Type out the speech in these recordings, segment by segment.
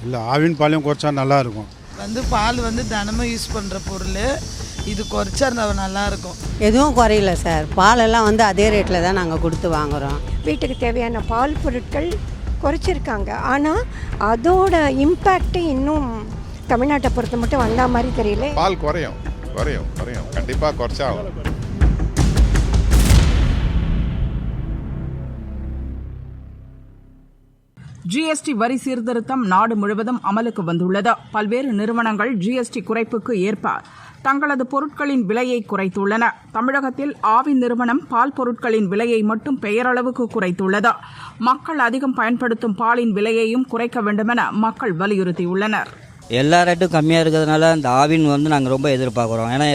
இல்லை ஆவின் பாலையும் குறைச்சா நல்லாயிருக்கும். பால் தினமும் யூஸ் பண்ணுற பொருள், இது குறைச்சா நல்லாயிருக்கும். எதுவும் குறையில சார். பாலெல்லாம் அதே ரேட்டில் தான் நாங்கள் கொடுத்து வாங்குகிறோம். வீட்டுக்கு தேவையான பால் பொருட்கள் குறைச்சிருக்காங்க. ஆனால் அதோட இம்பேக்ட் இன்னும் தமிழ்நாட்டை பொறுத்த மட்டும் வந்த மாதிரி தெரியல. பால் குறையும் குறையும் குறையும் கண்டிப்பாக குறைச்சாகும். ஜிஎஸ்டி வரி சீர்திருத்தம் நாடு முழுவதும் அமலுக்கு வந்துள்ளது. பல்வேறு நிறுவனங்கள் ஜிஎஸ்டி குறைப்புக்கு ஏற்ப தங்களது பொருட்களின் விலையை குறைத்துள்ளன. தமிழகத்தில் ஆவின் நிறுவனம் பால் பொருட்களின் விலையை மட்டும் பெயரளவுக்கு குறைத்துள்ளது. மக்கள் அதிகம் பயன்படுத்தும் பாலின் விலையையும் குறைக்க வேண்டுமென மக்கள் வலியுறுத்தியுள்ளனர். எல்லா ரேட்டும் கம்மியாக இருக்கிறதுனால அந்த ஆவின் நாங்கள் ரொம்ப எதிர்பார்க்குறோம். ஏன்னா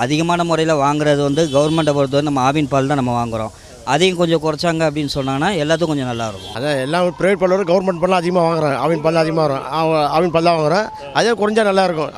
அதிகமான முறையில் வாங்குறது கவர்மெண்ட்டை பொறுத்தவரை நம்ம ஆவின் பால் தான் நம்ம வாங்குகிறோம். அதையும் கொஞ்சம் குறைச்சாங்க அப்படின்னு சொன்னாங்கன்னா எல்லாத்துக்கும் கொஞ்சம் நல்லாயிருக்கும். அதான் எல்லாம் ப்ரைவேட் பால் கவர்மெண்ட் பால் அதிகமாக வாங்குறேன். ஆவின் பால் அதிகமாக வரும். ஆவின் பால் தான் வாங்குறேன். அதே குறைஞ்சா நல்லாயிருக்கும்.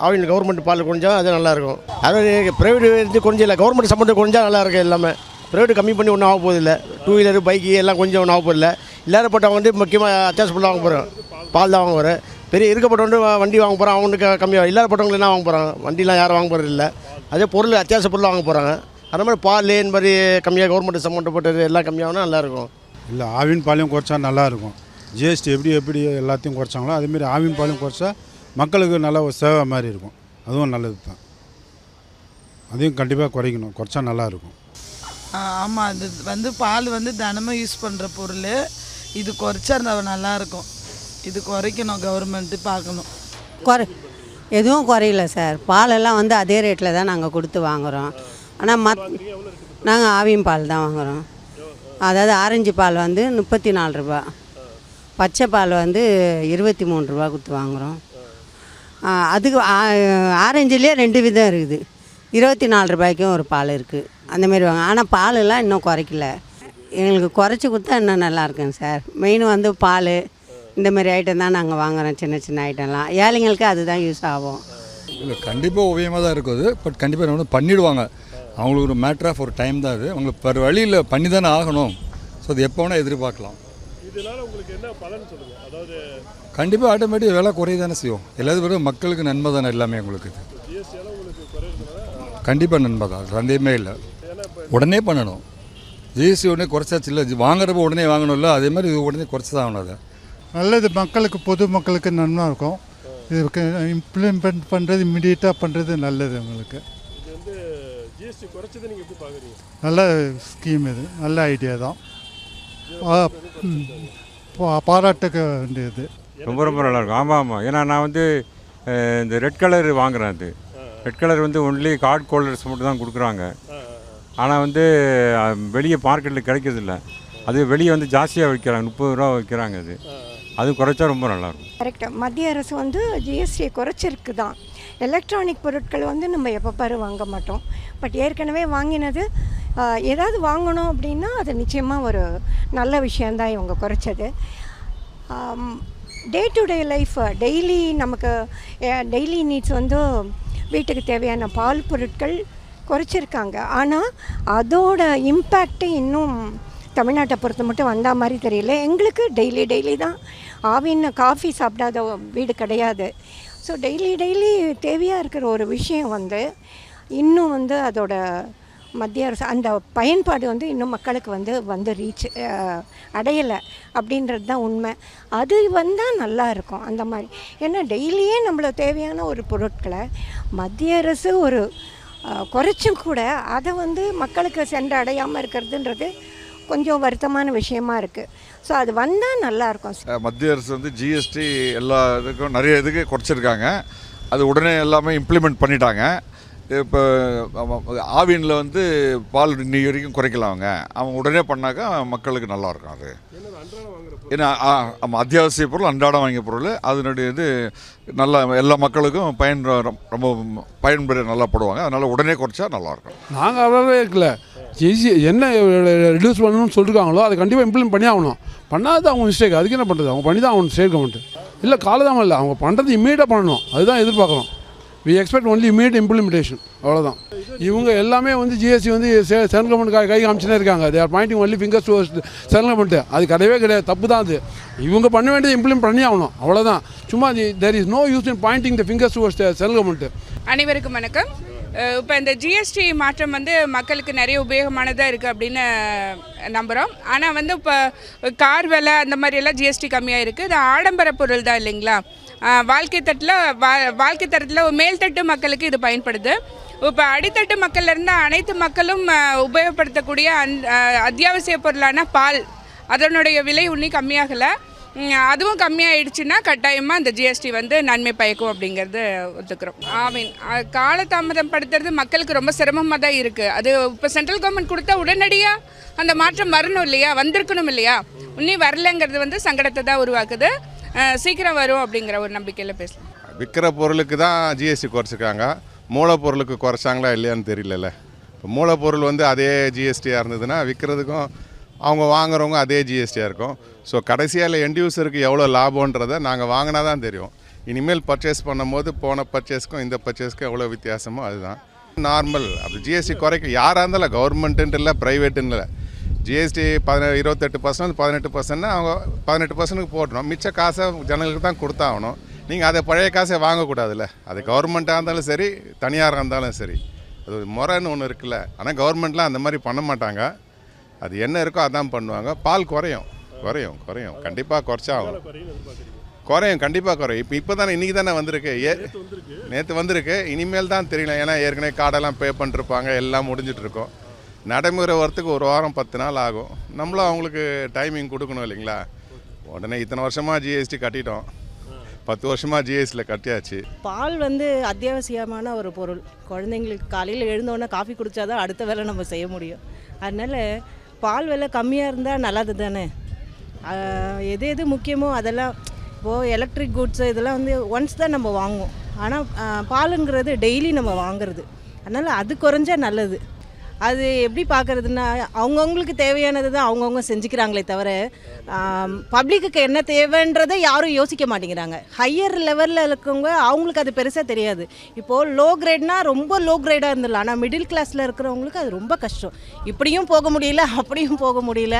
ஆவின் கவர்மெண்ட் பால் குறைஞ்சா அது நல்லாயிருக்கும். அதாவது ப்ரைவேட் கொஞ்சம் இல்லை, கவர்மெண்ட் சம்பந்தம் குறைஞ்சா நல்லாயிருக்கும். எல்லாமே ப்ரைவேட் கம்மி பண்ணி ஒன்றும் ஆக போதில்லை. டூ வீலரு பைக்கு எல்லாம் கொஞ்சம் ஒன்றும் ஆக போதில்லை. எல்லாரப்பட்டவங்க முக்கியமாக அத்தியாவசிய பொருள் வாங்க போகிறோம். பால் தான் வாங்க போகிறேன். பெரிய இருக்கப்பட்டவங்க வண்டி வாங்க போகிறான், அவனுக்கு கம்மியாக. இல்லாதப்பட்டவங்க என்ன வாங்க போகிறாங்க? வண்டிலாம் யாரும் வாங்க போகிறது இல்லை. அதே பொருள் அத்தியாவசிய பொருள் வாங்க போகிறாங்க. அது மாதிரி பால் இந்த மாதிரி கம்மியாக கவர்மெண்ட் சம்மந்தப்பட்டது எல்லாம் கம்மியாகனா நல்லாயிருக்கும். இல்லை ஆவின் பாலையும் குறைச்சா நல்லாயிருக்கும். ஜிஎஸ்டி எப்படி எல்லாத்தையும் குறைச்சாங்களோ அதேமாரி ஆவின் பாலையும் குறைச்சா மக்களுக்கு நல்ல ஒரு சேவை மாதிரி இருக்கும். அதுவும் நல்லது தான். அதையும் கண்டிப்பாக குறைக்கணும். குறைச்சா நல்லாயிருக்கும். ஆமாம், இது பால் தினமும் யூஸ் பண்ணுற பொருள், இது குறைச்சா நல்லாயிருக்கும். இது குறைக்கணும், கவர்மெண்ட்டு பார்க்கணும். எதுவும் குறையில சார். பாலெல்லாம் அதே ரேட்டில் தான் நாங்கள் கொடுத்து வாங்குகிறோம். ஆனால் நாங்கள் ஆவின் பால் தான் வாங்குகிறோம். அதாவது ஆரஞ்சு பால் 34 ரூபா, பச்சை பால் 23 ரூபா கொடுத்து வாங்குகிறோம். அதுக்கு ஆரஞ்சுலேயே 2 விதம் இருக்குது. 24 ரூபாய்க்கும் ஒரு பால் இருக்குது. அந்தமாரி வாங்க. ஆனால் பாலெல்லாம் இன்னும் குறைக்கல. எங்களுக்கு குறைச்சி கொடுத்தா இன்னும் நல்லாயிருக்குங்க சார். மெயின் பால் இந்தமாரி ஐட்டம் தான் நாங்கள் வாங்குகிறோம். சின்ன சின்ன ஐட்டம்லாம் ஏழைங்களுக்கு அதுதான் யூஸ் ஆகும். இல்லை கண்டிப்பாக உபயோகமாக தான் இருக்குது. பட் கண்டிப்பாக பண்ணிவிடுவாங்க. அவங்களுக்கு ஒரு மேட்ரு ஆஃப் ஒரு டைம் தான். அது அவங்களுக்கு வேறு வழியில் பண்ணி தானே ஆகணும். ஸோ அது எப்போ வேணால் எதிர்பார்க்கலாம். இதனால் உங்களுக்கு என்ன பலன் சொல்லுங்கள்? அதாவது கண்டிப்பாக ஆட்டோமேட்டிக் விலை குறைய தானே செய்யும். எல்லாத்தையும் பிறகு மக்களுக்கு நன்மை தானே எல்லாமே. உங்களுக்கு கண்டிப்பாக நன்மை தான், சந்தேகமே இல்லை. உடனே பண்ணணும். ஜிஎஸ்டி உடனே குறைச்சாச்சு இல்லை, வாங்குறப்ப உடனே வாங்கணும்ல, அதே மாதிரி இது உடனே குறைச்சி தான் ஆகணும். அதை நல்லது, மக்களுக்கு பொது மக்களுக்கு நன்மை இருக்கும். இதுக்கு இம்ப்ளிமெண்ட் பண்ணுறது இம்மிடியேட்டாக பண்ணுறது நல்லது. உங்களுக்கு இது ஜிஎஸ்டி குறைச்சதை நீங்கள் எப்படி பார்க்குறீங்க? நல்ல ஸ்கீம், இது நல்ல ஐடியா தான். பாராட்டுக்க வேண்டியது. ரொம்ப ரொம்ப நல்லாயிருக்கும். ஆமாம் ஆமாம். ஏன்னா நான் இந்த ரெட் கலர் வாங்குகிறேன். அது red colour only card holders மட்டும் தான் கொடுக்குறாங்க. ஆனால் வெளியே மார்க்கெட்டில் கிடைக்கிறதில்ல. அது வெளியே ஜாஸ்தியாக விற்கிறாங்க, 30 ரூபா விற்கிறாங்க. அது குறைச்சா ரொம்ப நல்லாயிருக்கும். கரெக்டாக மத்திய அரசு ஜிஎஸ்டியை குறைச்சிருக்கு தான். எலக்ட்ரானிக் பொருட்கள் நம்ம எப்போ பாரு வாங்க மாட்டோம். பட் ஏற்கனவே வாங்கினது ஏதாவது வாங்கணும் அப்படின்னா அது நிச்சயமாக ஒரு நல்ல விஷயந்தான் இவங்க குறைச்சது. Day to day life, daily நமக்கு டெய்லி நீட்ஸ் வீட்டுக்கு தேவையான பால் பொருட்கள் குறைச்சிருக்காங்க. ஆனால் அதோட இம்பேக்ட் இன்னும் தமிழ்நாட்டை பொறுத்த மட்டும் வந்த மாதிரி தெரியல. எங்களுக்கு டெய்லி தான் ஆவின் காஃபி சாப்பிடாத வீடு கிடையாது. ஸோ டெய்லி தேவையாக இருக்கிற ஒரு விஷயம் இன்னும் அதோட மத்திய அரசு அந்த பயன்பாடு இன்னும் மக்களுக்கு ரீச் அடையலை அப்படின்றது தான் உண்மை. அது வந்தால் நல்லாயிருக்கும் அந்த மாதிரி. ஏன்னா டெய்லியே நம்மள தேவையான ஒரு பொருட்களை மத்திய அரசு ஒரு குறைச்சும் கூட அதை மக்களுக்கு சென்று அடையாமல் இருக்கிறதுன்றது கொஞ்சம் வருத்தமான விஷயமா இருக்குது. ஸோ அது வந்தால் நல்லாயிருக்கும். மத்திய அரசு ஜிஎஸ்டி எல்லா இதுக்கும் நிறைய இதுக்கு குறைச்சிருக்காங்க. அது உடனே எல்லாமே இம்ப்ளிமெண்ட் பண்ணிட்டாங்க. இப்போ ஆவினில் பால் இன்னைக்கு வரைக்கும் குறைக்கலாங்க. அவங்க உடனே பண்ணாக்கா மக்களுக்கு நல்லாயிருக்கும். அது ஏன்னா அத்தியாவசிய பொருள், அன்றாடம் வாங்கிய பொருள், அதனுடைய நல்லா எல்லா மக்களுக்கும் ரொம்ப பயன்பெற நல்லா போடுவாங்க. அதனால் உடனே குறைச்சா நல்லாயிருக்கும். நாங்கள் அவ்வளோவே இருக்கல. என்ன ரெடியூஸ் பண்ணணும்னு சொல்லியிருக்காங்களோ அதை கண்டிப்பாக இம்ப்ளிமெண்ட் பண்ணி ஆகணும். பண்ணாது அவங்க மிஸ்டேக். அதுக்கு என்ன பண்ணுறது? அவங்க பண்ணி தான் ஆகணும். ஸ்டேட் கவர்மெண்ட் இல்லை, காலதாமம் இல்லை, அவங்க பண்ணுறது இம்மீடியட்டாக பண்ணணும். அதுதான் எதிர்பார்க்குறோம். We expect only immediate implementation, அவ்வளோதான். இவங்க எல்லாமே வந்து ஜிஎஸ்டி வந்து சென்ட்ரல் கவர்மெண்ட் கை காமிச்சுனே இருக்காங்க. They are Poynting only fingers to central government. அது கிடையவே கிடையாது, தப்பு தான் அது. இவங்க பண்ண வேண்டியது இம்ப்ளிமெண்ட் பண்ணி ஆகணும், அவ்வளோதான். சும்மா there is no use in pointing the fingers to central government. அனைவருக்கும் வணக்கம். இப்போ இந்த ஜிஎஸ்டி மாற்றம் வந்து மக்களுக்கு நிறைய உபயோகமானதாக இருக்குது அப்படின்னு நம்புகிறோம். ஆனால் வந்து இப்போ கார் விலை அந்த மாதிரியெல்லாம் ஜிஎஸ்டி கம்மியாக இருக்குது. இது ஆடம்பர பொருள் தான் இல்லைங்களா? வாழ்க்கை தரத்தில் மேல்தட்டு மக்களுக்கு இது பயன்படுது. இப்போ அடித்தட்டு மக்கள்லேருந்து அனைத்து மக்களும் உபயோகப்படுத்தக்கூடிய அத்தியாவசிய பொருளான பால், அதனுடைய விலை இன்னும் கம்மியாகலை. அதுவும் கம்மியாயிடுச்சுன்னா கட்டாயமாக இந்த ஜிஎஸ்டி வந்து நன்மை பயக்கும் அப்படிங்கிறது ஒத்துக்கிறோம். காலதாமதம் படுத்துறது மக்களுக்கு ரொம்ப சிரமமாக தான் இருக்குது. அது இப்போ சென்ட்ரல் கவர்மெண்ட் கொடுத்தா உடனடியாக அந்த மாற்றம் வரணும் இல்லையா, வந்திருக்கணும் இல்லையா? இன்னும் வரலைங்கிறது வந்து சங்கடத்தை தான் உருவாக்குது. சீக்கிரம் வரும் அப்படிங்கிற ஒரு நம்பிக்கையில் பேசலாம். விற்கிற பொருளுக்கு தான் ஜிஎஸ்டி குறைச்சிருக்காங்க, மூலப்பொருளுக்கு குறைச்சாங்களா இல்லையான்னு தெரியல. இப்போ மூலப்பொருள் வந்து அதே ஜிஎஸ்டியாக இருந்ததுன்னா விற்கிறதுக்கும் அவங்க வாங்குறவங்க அதே ஜிஎஸ்டியாக இருக்கும். ஸோ கடைசியாக எண்ட் யூஸருக்கு எவ்வளோ லாபன்றதை நாங்கள் வாங்கினா தான் தெரியும். இனிமேல் பர்ச்சேஸ் பண்ணும்போது போன பர்ச்சேஸ்க்கும் இந்த பர்ச்சேஸ்க்கும் எவ்வளோ வித்தியாசமோ அதுதான் நார்மல். அப்படி ஜிஎஸ்டி குறைக்க யாராக இருந்தாலும் கவர்மெண்ட்டுன்ட்டு இல்லை, ப்ரைவேட்டுன்னு இல்லை. ஜிஎஸ்டி 28% 18%னா அவங்க 18%க்கு போட்டணும். மிச்ச காசை ஜனங்களுக்கு தான் கொடுத்தாகணும். நீங்கள் அதை பழைய காசை வாங்கக்கூடாதுல்ல. அது கவர்மெண்ட்டாக இருந்தாலும் சரி, தனியாராக இருந்தாலும் சரி, அது முறைன்னு ஒன்று இருக்குல்ல. ஆனால் கவர்மெண்ட்லாம் அந்த மாதிரி பண்ண மாட்டாங்க. அது என்ன இருக்கோ அதான் பண்ணுவாங்க. பால் குறையும் கண்டிப்பாக குறைச்சாகும். கண்டிப்பாக குறையும். இப்போ தானே இன்றைக்கி தானே வந்திருக்கு, நேற்று வந்திருக்கு. இனிமேல் தான் தெரியல, ஏன்னா ஏற்கனவே கார்டெல்லாம் பே பண்ணிருப்பாங்க, எல்லாம் முடிஞ்சிட்ருக்கோம். நடைமுறை வரத்துக்கு ஒரு வாரம் 10 நாள் ஆகும். நம்மளும் அவங்களுக்கு டைமிங் கொடுக்கணும் இல்லைங்களா? உடனே இத்தனை வருஷமாக ஜிஎஸ்டி கட்டிட்டோம், 10 வருஷமாக ஜிஎஸ்டியில் கட்டியாச்சு. பால் வந்து அத்தியாவசியமான ஒரு பொருள். குழந்தைங்களுக்கு காலையில் எழுந்தோடனே காஃபி குடித்தாதான் அடுத்த வேலை நம்ம செய்ய முடியும். அதனால் பால் விலை கம்மியாக இருந்தால் நல்லது தானே. எது முக்கியமோ அதெல்லாம். இப்போது எலக்ட்ரிக் குட்ஸு இதெல்லாம் வந்து ஒன்ஸ் தான் நம்ம வாங்குவோம். ஆனால் பாலுங்கிறது டெய்லி நம்ம வாங்குறது. அதனால் அது குறைஞ்சா நல்லது. அது எப்படி பார்க்குறதுன்னா, அவங்கவுங்களுக்கு தேவையானது தான் அவங்கவுங்க செஞ்சுக்கிறாங்களே தவிர பப்ளிக்கு என்ன தேவைன்றதை யாரும் யோசிக்க மாட்டேங்கிறாங்க. ஹையர் லெவலில் இருக்கவங்க அவங்களுக்கு அது பெருசாக தெரியாது. இப்போது லோ கிரேட்னால் ரொம்ப லோ கிரேடாக இருந்துடலாம். ஆனால் மிடில் கிளாஸில் இருக்கிறவங்களுக்கு அது ரொம்ப கஷ்டம். இப்படியும் போக முடியல, அப்படியும் போக முடியல.